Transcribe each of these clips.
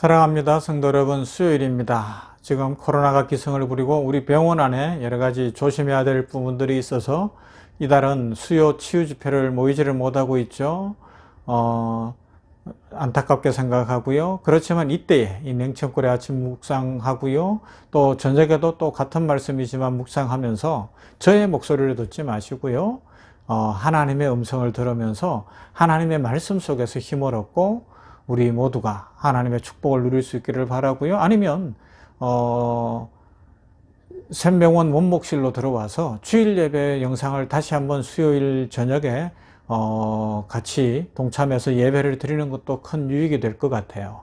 사랑합니다. 성도 여러분, 수요일입니다. 지금 코로나가 기승을 부리고 우리 병원 안에 여러 가지 조심해야 될 부분들이 있어서 이달은 수요 치유 집회를 모이지를 못하고 있죠. 안타깝게 생각하고요. 그렇지만 이때에 이 냉천골의 아침 묵상하고요. 또 저녁에도 또 같은 말씀이지만 묵상하면서 저의 목소리를 듣지 마시고요. 하나님의 음성을 들으면서 하나님의 말씀 속에서 힘을 얻고 우리 모두가 하나님의 축복을 누릴 수 있기를 바라고요. 아니면 샘병원 원목실로 들어와서 주일 예배 영상을 다시 한번 수요일 저녁에 같이 동참해서 예배를 드리는 것도 큰 유익이 될 것 같아요.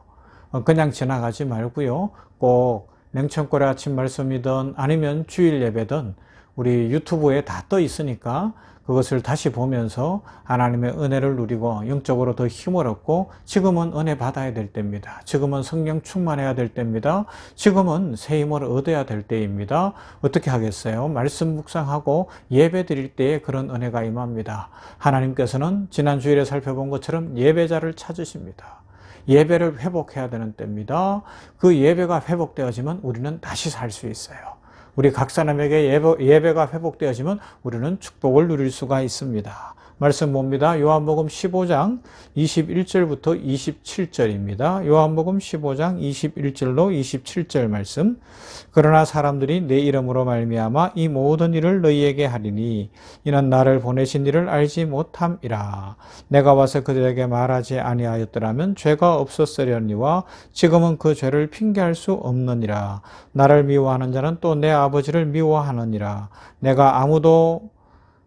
그냥 지나가지 말고요. 꼭 냉천골의 아침 말씀이든 아니면 주일 예배든 우리 유튜브에 다 떠 있으니까 그것을 다시 보면서 하나님의 은혜를 누리고 영적으로 더 힘을 얻고 지금은 은혜 받아야 될 때입니다. 지금은 성령 충만해야 될 때입니다. 지금은 새 힘을 얻어야 될 때입니다. 어떻게 하겠어요? 말씀 묵상하고 예배 드릴 때에 그런 은혜가 임합니다. 하나님께서는 지난 주일에 살펴본 것처럼 예배자를 찾으십니다. 예배를 회복해야 되는 때입니다. 그 예배가 회복되어지면 우리는 다시 살 수 있어요. 우리 각 사람에게 예배가 회복되어지면 우리는 축복을 누릴 수가 있습니다. 말씀 봅니다. 요한복음 15장 21절부터 27절입니다. 요한복음 15장 21절로 27절 말씀. 그러나 사람들이 내 이름으로 말미암아 이 모든 일을 너희에게 하리니 이는 나를 보내신 이를 알지 못함이라. 내가 와서 그들에게 말하지 아니하였더라면 죄가 없었으려니와 지금은 그 죄를 핑계할 수 없느니라. 나를 미워하는 자는 또 내 아버지를 미워하느니라. 내가 아무도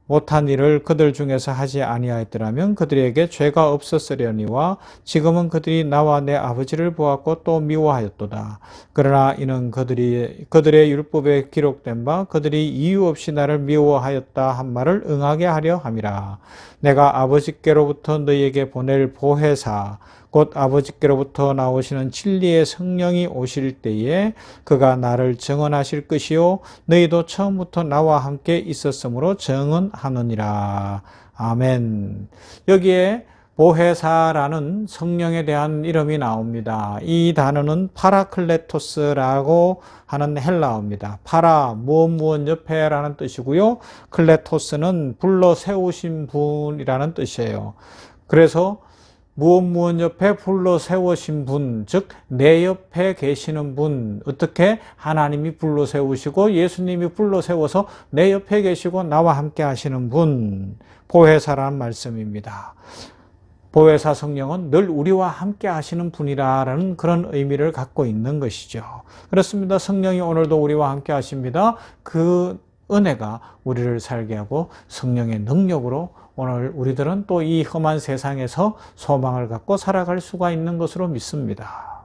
못한 일을 그들 중에서 하지 아니하였더라면 그들에게 죄가 없었으려니와 지금은 그들이 나와 내 아버지를 보았고 또 미워하였도다. 그러나 이는 그들의 율법에 기록된 바 그들이 이유 없이 나를 미워하였다 한 말을 응하게 하려 함이라. 내가 아버지께로부터 너희에게 보낼 보혜사 곧 아버지께로부터 나오시는 진리의 성령이 오실 때에 그가 나를 증언하실 것이요 너희도 처음부터 나와 함께 있었으므로 증언하느니라. 아멘. 여기에 보혜사라는 성령에 대한 이름이 나옵니다. 이 단어는 파라클레토스라고 하는 헬라어입니다. 파라, 무엇 옆에라는 뜻이고요. 클레토스는 불러 세우신 분이라는 뜻이에요. 그래서 무엇 옆에 불러 세우신 분, 즉 내 옆에 계시는 분, 어떻게 하나님이 불러 세우시고 예수님이 불러 세워서 내 옆에 계시고 나와 함께 하시는 분, 보혜사라는 말씀입니다. 보혜사 성령은 늘 우리와 함께 하시는 분이라는 그런 의미를 갖고 있는 것이죠. 그렇습니다. 성령이 오늘도 우리와 함께 하십니다. 그 은혜가 우리를 살게 하고 성령의 능력으로 오늘 우리들은 또 이 험한 세상에서 소망을 갖고 살아갈 수가 있는 것으로 믿습니다.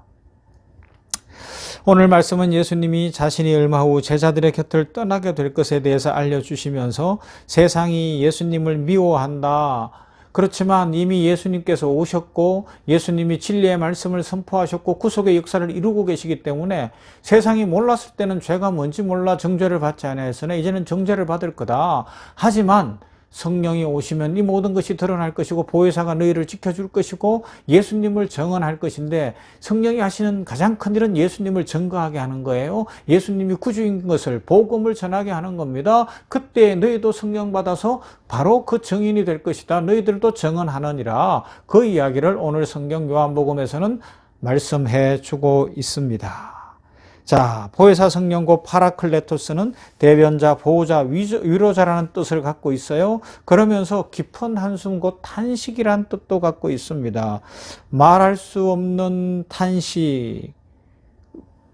오늘 말씀은 예수님이 자신이 얼마 후 제자들의 곁을 떠나게 될 것에 대해서 알려주시면서 세상이 예수님을 미워한다. 그렇지만 이미 예수님께서 오셨고 예수님이 진리의 말씀을 선포하셨고 구속의 역사를 이루고 계시기 때문에 세상이 몰랐을 때는 죄가 뭔지 몰라 정죄를 받지 않았으나 이제는 정죄를 받을 거다. 하지만 성령이 오시면 이 모든 것이 드러날 것이고 보혜사가 너희를 지켜줄 것이고 예수님을 증언할 것인데 성령이 하시는 가장 큰 일은 예수님을 증거하게 하는 거예요. 예수님이 구주인 것을 복음을 전하게 하는 겁니다. 그때 너희도 성령 받아서 바로 그 증인이 될 것이다. 너희들도 증언하느니라. 그 이야기를 오늘 성경 요한복음에서는 말씀해 주고 있습니다. 자, 보혜사 성령 곧 파라클레토스는 대변자, 보호자, 위로자라는 뜻을 갖고 있어요. 그러면서 깊은 한숨 곧 탄식이란 뜻도 갖고 있습니다. 말할 수 없는 탄식,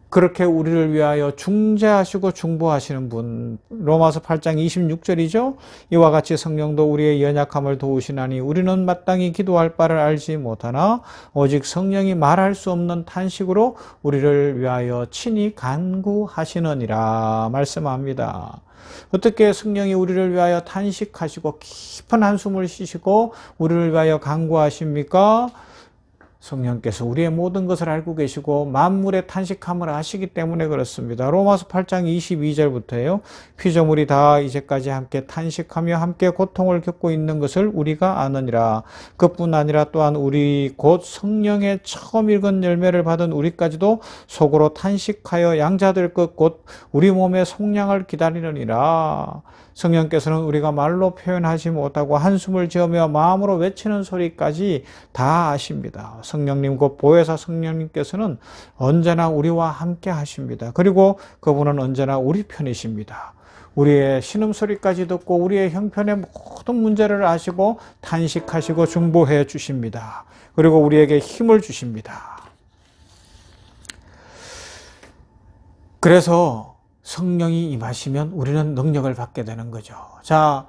그렇게 우리를 위하여 중재하시고 중보하시는 분, 로마서 8장 26절이죠. 이와 같이 성령도 우리의 연약함을 도우시나니 우리는 마땅히 기도할 바를 알지 못하나 오직 성령이 말할 수 없는 탄식으로 우리를 위하여 친히 간구하시느니라 말씀합니다. 어떻게 성령이 우리를 위하여 탄식하시고 깊은 한숨을 쉬시고 우리를 위하여 간구하십니까? 성령께서 우리의 모든 것을 알고 계시고 만물의 탄식함을 아시기 때문에 그렇습니다. 로마서 8장 22절부터예요. 피조물이 다 이제까지 함께 탄식하며 함께 고통을 겪고 있는 것을 우리가 아느니라. 그뿐 아니라 또한 우리 곧 성령의 처음 익은 열매를 받은 우리까지도 속으로 탄식하여 양자될 것 곧 우리 몸의 속량을 기다리느니라. 성령께서는 우리가 말로 표현하지 못하고 한숨을 지으며 마음으로 외치는 소리까지 다 아십니다. 성령님 곧 보혜사 성령님께서는 언제나 우리와 함께 하십니다. 그리고 그분은 언제나 우리 편이십니다. 우리의 신음소리까지 듣고 우리의 형편의 모든 문제를 아시고 탄식하시고 중보해 주십니다. 그리고 우리에게 힘을 주십니다. 그래서 성령이 임하시면 우리는 능력을 받게 되는 거죠. 자,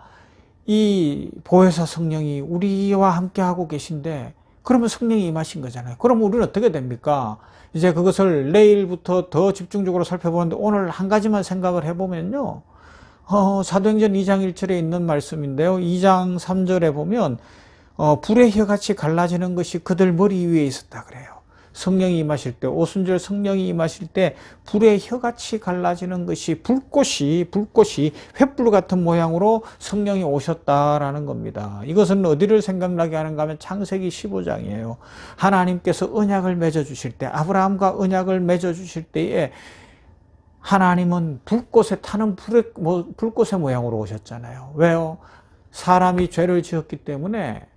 이 보혜사 성령이 우리와 함께 하고 계신데 그러면 성령이 임하신 거잖아요. 그럼 우리는 어떻게 됩니까? 이제 그것을 내일부터 더 집중적으로 살펴보는데 오늘 한 가지만 생각을 해보면요. 사도행전 2장 1절에 있는 말씀인데요. 2장 3절에 보면 불의 혀같이 갈라지는 것이 그들 머리 위에 있었다 그래요. 성령이 임하실 때, 오순절 성령이 임하실 때 불의 혀같이 갈라지는 것이 불꽃이 횃불 같은 모양으로 성령이 오셨다라는 겁니다. 이것은 어디를 생각나게 하는가 하면 창세기 15장이에요. 하나님께서 언약을 맺어주실 때, 아브라함과 언약을 맺어주실 때에 하나님은 불꽃에 타는 불꽃의 모양으로 오셨잖아요. 왜요? 사람이 죄를 지었기 때문에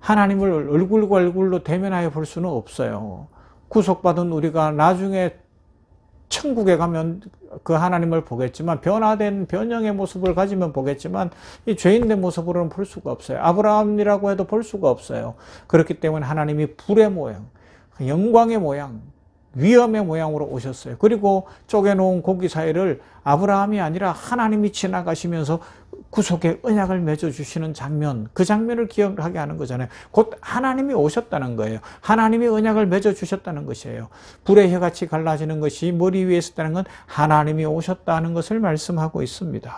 하나님을 얼굴과 얼굴로 대면하여 볼 수는 없어요. 구속받은 우리가 나중에 천국에 가면 그 하나님을 보겠지만 변화된 변형의 모습을 가지면 보겠지만 이 죄인의 모습으로는 볼 수가 없어요. 아브라함이라고 해도 볼 수가 없어요. 그렇기 때문에 하나님이 불의 모양, 영광의 모양, 위엄의 모양으로 오셨어요. 그리고 쪼개놓은 고기 사이를 아브라함이 아니라 하나님이 지나가시면서 구속의 언약을 맺어주시는 장면, 그 장면을 기억하게 하는 거잖아요. 곧 하나님이 오셨다는 거예요. 하나님이 언약을 맺어주셨다는 것이에요. 불의 혀같이 갈라지는 것이 머리 위에 있었다는 건 하나님이 오셨다는 것을 말씀하고 있습니다.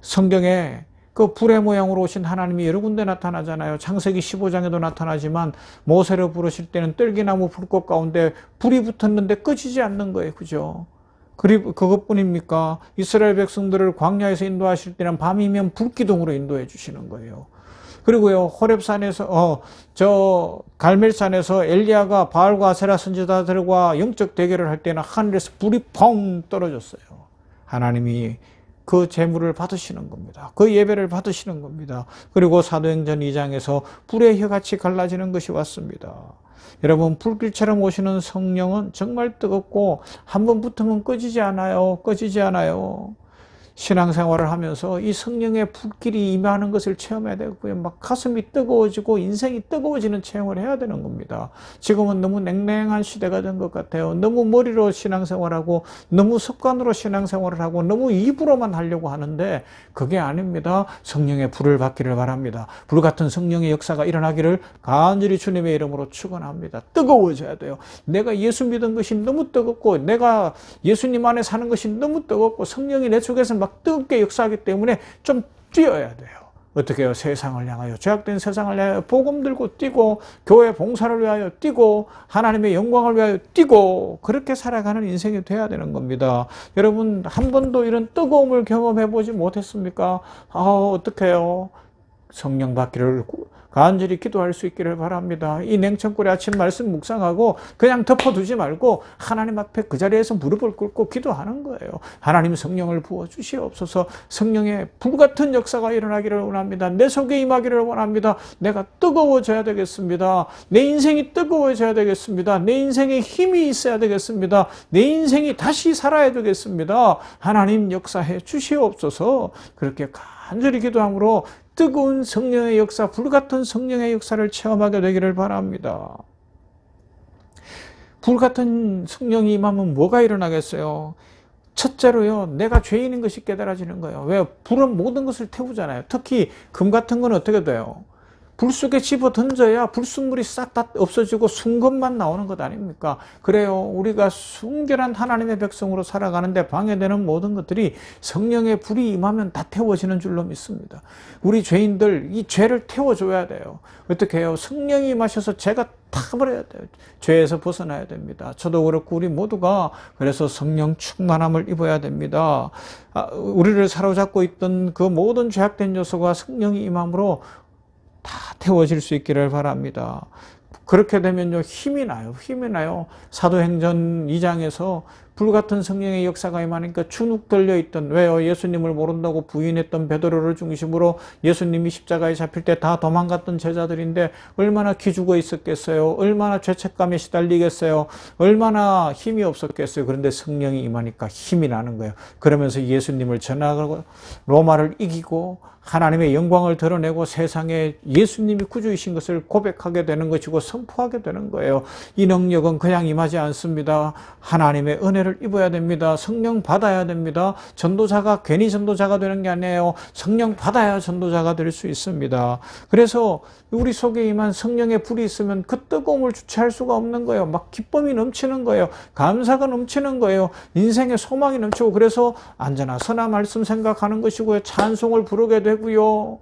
성경에 그 불의 모양으로 오신 하나님이 여러 군데 나타나잖아요. 창세기 15장에도 나타나지만 모세를 부르실 때는 뜰기나무 불꽃 가운데 불이 붙었는데 꺼지지 않는 거예요. 그죠? 그리고 그것뿐입니까? 이스라엘 백성들을 광야에서 인도하실 때는 밤이면 불기둥으로 인도해 주시는 거예요. 그리고요, 호렙산에서, 갈멜산에서 엘리야가 바알과 아세라 선지자들과 영적 대결을 할 때는 하늘에서 불이 펑 떨어졌어요. 하나님이 그 제물을 받으시는 겁니다. 그 예배를 받으시는 겁니다. 그리고 사도행전 2장에서 불의 혀같이 갈라지는 것이 왔습니다. 여러분, 불길처럼 오시는 성령은 정말 뜨겁고 한 번 붙으면 꺼지지 않아요. 꺼지지 않아요. 신앙생활을 하면서 이 성령의 불길이 임하는 것을 체험해야 되고요. 막 가슴이 뜨거워지고 인생이 뜨거워지는 체험을 해야 되는 겁니다. 지금은 너무 냉랭한 시대가 된 것 같아요. 너무 머리로 신앙생활하고 너무 습관으로 신앙생활을 하고 너무 입으로만 하려고 하는데 그게 아닙니다. 성령의 불을 받기를 바랍니다. 불같은 성령의 역사가 일어나기를 간절히 주님의 이름으로 축원합니다. 뜨거워져야 돼요. 내가 예수 믿은 것이 너무 뜨겁고 내가 예수님 안에 사는 것이 너무 뜨겁고 성령이 내 속에서 막 뜨겁게 역사하기 때문에 좀 뛰어야 돼요. 어떻게 해요? 세상을 향하여, 죄악된 세상을 향하여 복음 들고 뛰고 교회 봉사를 위하여 뛰고 하나님의 영광을 위하여 뛰고 그렇게 살아가는 인생이 돼야 되는 겁니다. 여러분, 한 번도 이런 뜨거움을 경험해 보지 못했습니까? 어떡해요? 성령 받기를 간절히 기도할 수 있기를 바랍니다. 이 냉천골의 아침 말씀 묵상하고 그냥 덮어두지 말고 하나님 앞에 그 자리에서 무릎을 꿇고 기도하는 거예요. 하나님 성령을 부어주시옵소서. 성령의 불같은 역사가 일어나기를 원합니다. 내 속에 임하기를 원합니다. 내가 뜨거워져야 되겠습니다. 내 인생이 뜨거워져야 되겠습니다. 내 인생에 힘이 있어야 되겠습니다. 내 인생이 다시 살아야 되겠습니다. 하나님 역사해 주시옵소서. 그렇게 간절히 기도함으로 뜨거운 성령의 역사, 불같은 성령의 역사를 체험하게 되기를 바랍니다. 불같은 성령이 임하면 뭐가 일어나겠어요? 첫째로요, 내가 죄인인 것이 깨달아지는 거예요. 왜? 불은 모든 것을 태우잖아요. 특히 금 같은 건 어떻게 돼요? 불 속에 집어 던져야 불순물이 싹 다 없어지고 순금만 나오는 것 아닙니까? 그래요. 우리가 순결한 하나님의 백성으로 살아가는데 방해되는 모든 것들이 성령의 불이 임하면 다 태워지는 줄로 믿습니다. 우리 죄인들 이 죄를 태워줘야 돼요. 어떻게 해요? 성령이 임하셔서 죄가 타버려야 돼요. 죄에서 벗어나야 됩니다. 저도 그렇고 우리 모두가 그래서 성령 충만함을 입어야 됩니다. 우리를 사로잡고 있던 그 모든 죄악된 요소가 성령이 임함으로 다 태워질 수 있기를 바랍니다. 그렇게 되면요, 힘이 나요. 사도행전 2장에서 불같은 성령의 역사가 임하니까 주눅 들려있던, 왜요? 예수님을 모른다고 부인했던 베드로를 중심으로 예수님이 십자가에 잡힐 때 다 도망갔던 제자들인데 얼마나 기죽어 있었겠어요? 얼마나 죄책감에 시달리겠어요? 얼마나 힘이 없었겠어요? 그런데 성령이 임하니까 힘이 나는 거예요. 그러면서 예수님을 전하고 로마를 이기고 하나님의 영광을 드러내고 세상에 예수님이 구주이신 것을 고백하게 되는 것이고 선포하게 되는 거예요. 이 능력은 그냥 임하지 않습니다. 하나님의 은혜를 입어야 됩니다. 성령 받아야 됩니다. 전도자가 괜히 전도자가 되는 게 아니에요. 성령 받아야 전도자가 될 수 있습니다. 그래서 우리 속에 임한 성령의 불이 있으면 그 뜨거움을 주체할 수가 없는 거예요. 막 기쁨이 넘치는 거예요. 감사가 넘치는 거예요. 인생의 소망이 넘치고, 그래서 안전하 선한 말씀 생각하는 것이고요. 찬송을 부르게 되고요.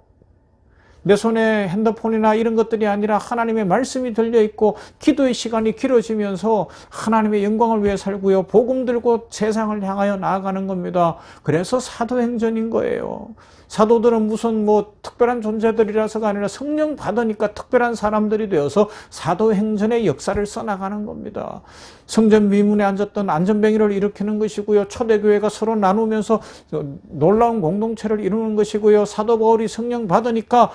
내 손에 핸드폰이나 이런 것들이 아니라 하나님의 말씀이 들려있고 기도의 시간이 길어지면서 하나님의 영광을 위해 살고요. 복음 들고 세상을 향하여 나아가는 겁니다. 그래서 사도행전인 거예요. 사도들은 무슨 특별한 존재들이라서가 아니라 성령 받으니까 특별한 사람들이 되어서 사도행전의 역사를 써나가는 겁니다. 성전 미문에 앉았던 안전뱅이를 일으키는 것이고요. 초대교회가 서로 나누면서 놀라운 공동체를 이루는 것이고요. 사도 바울이 성령 받으니까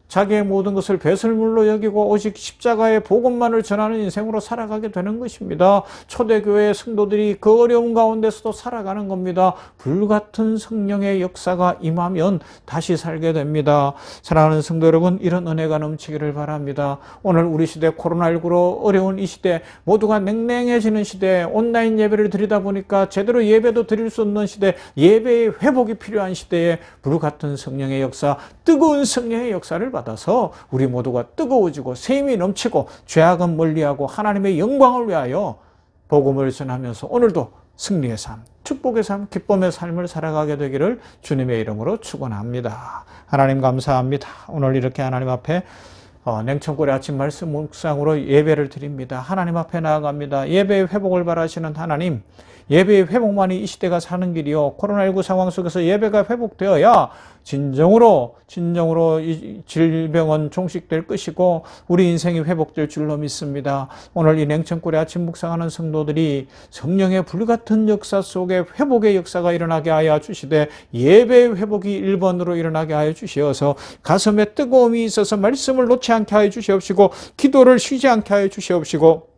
자기의 모든 것을 배설물로 여기고 오직 십자가의 복음만을 전하는 인생으로 살아가게 되는 것입니다. 초대교회의 성도들이 그 어려운 가운데서도 살아가는 겁니다. 불같은 성령의 역사가 임하면 다시 살게 됩니다. 사랑하는 성도 여러분, 이런 은혜가 넘치기를 바랍니다. 오늘 우리 시대 코로나19로 어려운 이 시대, 모두가 냉랭해지는 시대, 온라인 예배를 드리다 보니까 제대로 예배도 드릴 수 없는 시대, 예배의 회복이 필요한 시대에 불같은 성령의 역사, 뜨거운 성령의 역사를 받아서 우리 모두가 뜨거워지고 샘이 넘치고 죄악은 멀리하고 하나님의 영광을 위하여 복음을 전하면서 오늘도 승리의 삶, 축복의 삶, 기쁨의 삶을 살아가게 되기를 주님의 이름으로 축원합니다. 하나님 감사합니다. 오늘 이렇게 하나님 앞에 냉천골의 아침 말씀 묵상으로 예배를 드립니다. 하나님 앞에 나아갑니다. 예배의 회복을 바라시는 하나님, 예배의 회복만이 이 시대가 사는 길이요. 코로나19 상황 속에서 예배가 회복되어야 진정으로 이 질병은 종식될 것이고 우리 인생이 회복될 줄로 믿습니다. 오늘 이 냉천골의 아침 묵상하는 성도들이 성령의 불같은 역사 속에 회복의 역사가 일어나게 하여 주시되 예배의 회복이 1번으로 일어나게 하여 주시어서 가슴에 뜨거움이 있어서 말씀을 놓지 않게 하여 주시옵시고 기도를 쉬지 않게 하여 주시옵시고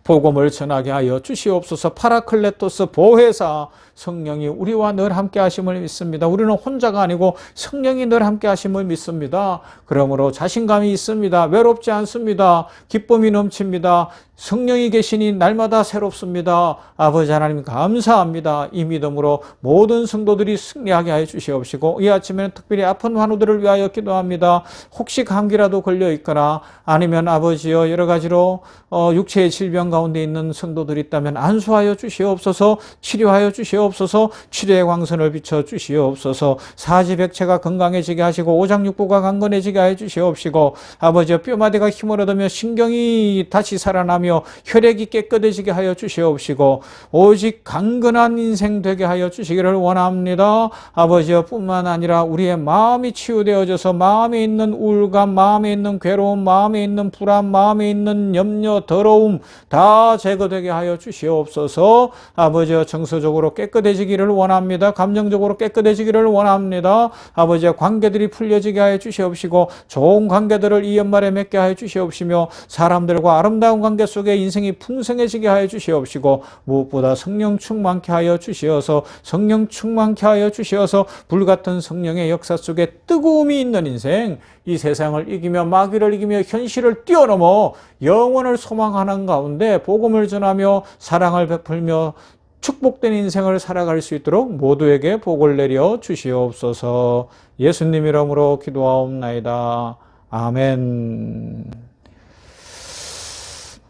복음을 전하게 하여 주시옵소서. 파라클레토스 보혜사 성령이 우리와 늘 함께 하심을 믿습니다. 우리는 혼자가 아니고 성령이 늘 함께 하심을 믿습니다. 그러므로 자신감이 있습니다. 외롭지 않습니다. 기쁨이 넘칩니다. 성령이 계시니 날마다 새롭습니다. 아버지 하나님 감사합니다. 이 믿음으로 모든 성도들이 승리하게 하여 주시옵시고 이 아침에는 특별히 아픈 환우들을 위하여 기도합니다. 혹시 감기라도 걸려 있거나 아니면 아버지여 여러 가지로 육체의 질병 가운데 있는 성도들이 있다면 안수하여 주시옵소서. 치료하여 주시옵소서. 치료의 광선을 비춰 주시옵소서. 사지백체가 건강해지게 하시고 오장육부가 강건해지게 하여 주시옵시고 아버지여 뼈마디가 힘을 얻으며 신경이 다시 살아나며 혈액이 깨끗해지게 하여 주시옵시고 오직 강건한 인생 되게 하여 주시기를 원합니다. 아버지여 뿐만 아니라 우리의 마음이 치유되어져서 마음에 있는 우울감, 마음에 있는 괴로움, 마음에 있는 불안, 마음에 있는 염려, 더러움 다 제거되게 하여 주시옵소서. 아버지여 정서적으로 깨끗해지기를 원합니다. 감정적으로 깨끗해지기를 원합니다. 아버지여 관계들이 풀려지게 하여 주시옵시고 좋은 관계들을 이 연말에 맺게 하여 주시옵시며 사람들과 아름다운 관계 속에 인생이 풍성해지게 하여 주시옵시고 무엇보다 성령 충만케 하여 주시어서 불같은 성령의 역사 속에 뜨거움이 있는 인생, 이 세상을 이기며 마귀를 이기며 현실을 뛰어넘어 영원을 소망하는 가운데 복음을 전하며 사랑을 베풀며 축복된 인생을 살아갈 수 있도록 모두에게 복을 내려 주시옵소서. 예수님 이름으로 기도하옵나이다. 아멘.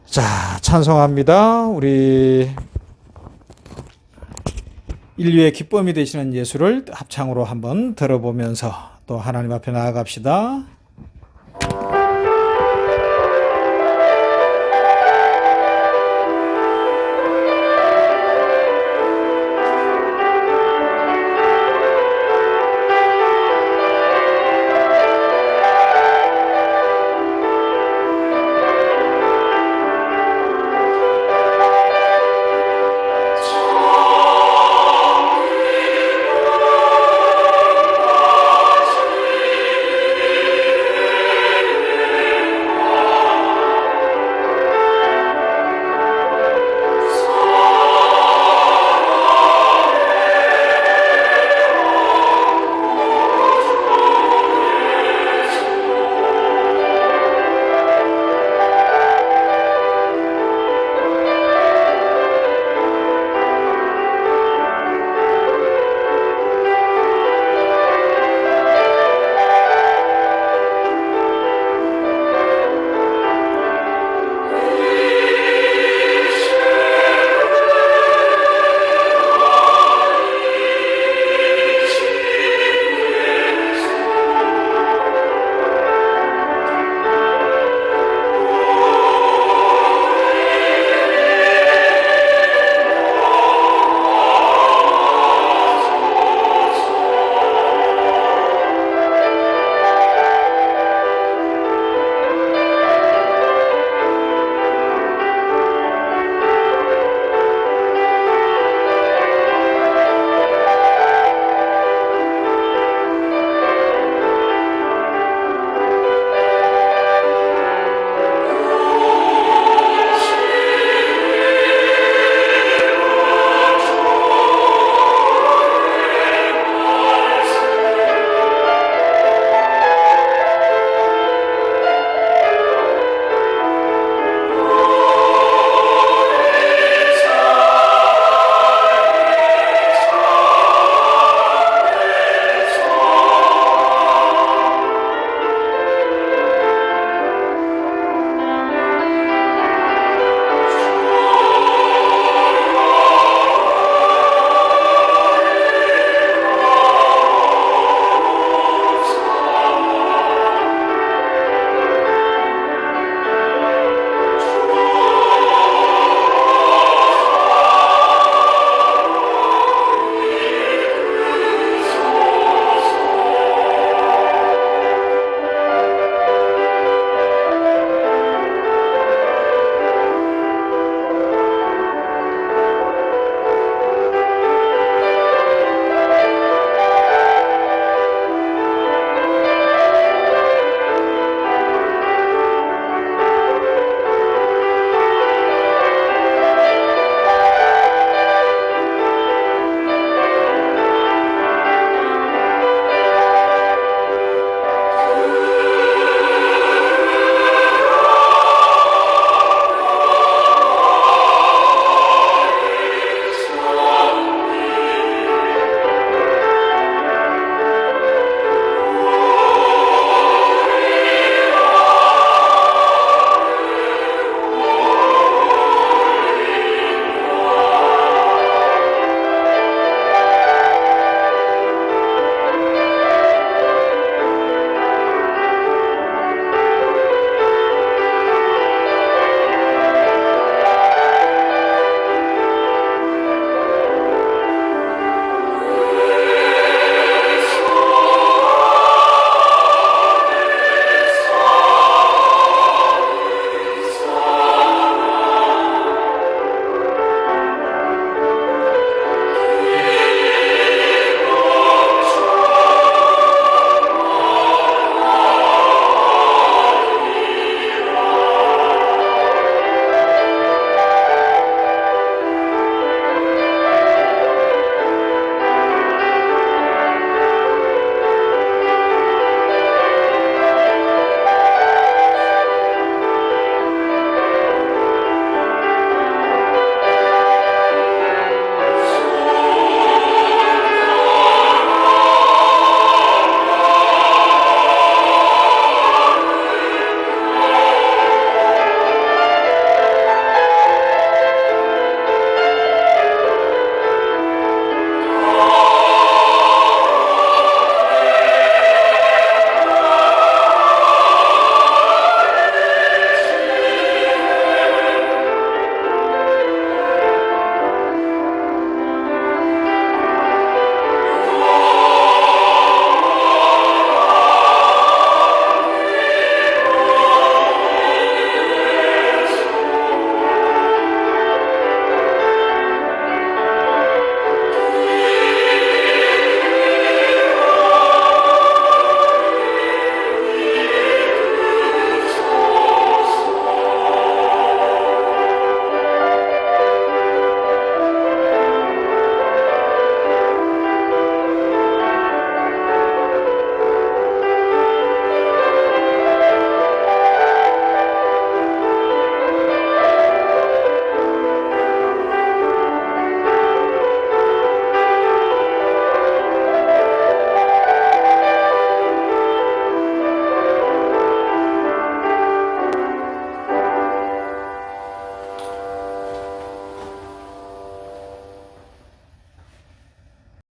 자, 찬송합니다. 우리 인류의 기쁨이 되시는 예수를 합창으로 한번 들어보면서 또 하나님 앞에 나아갑시다.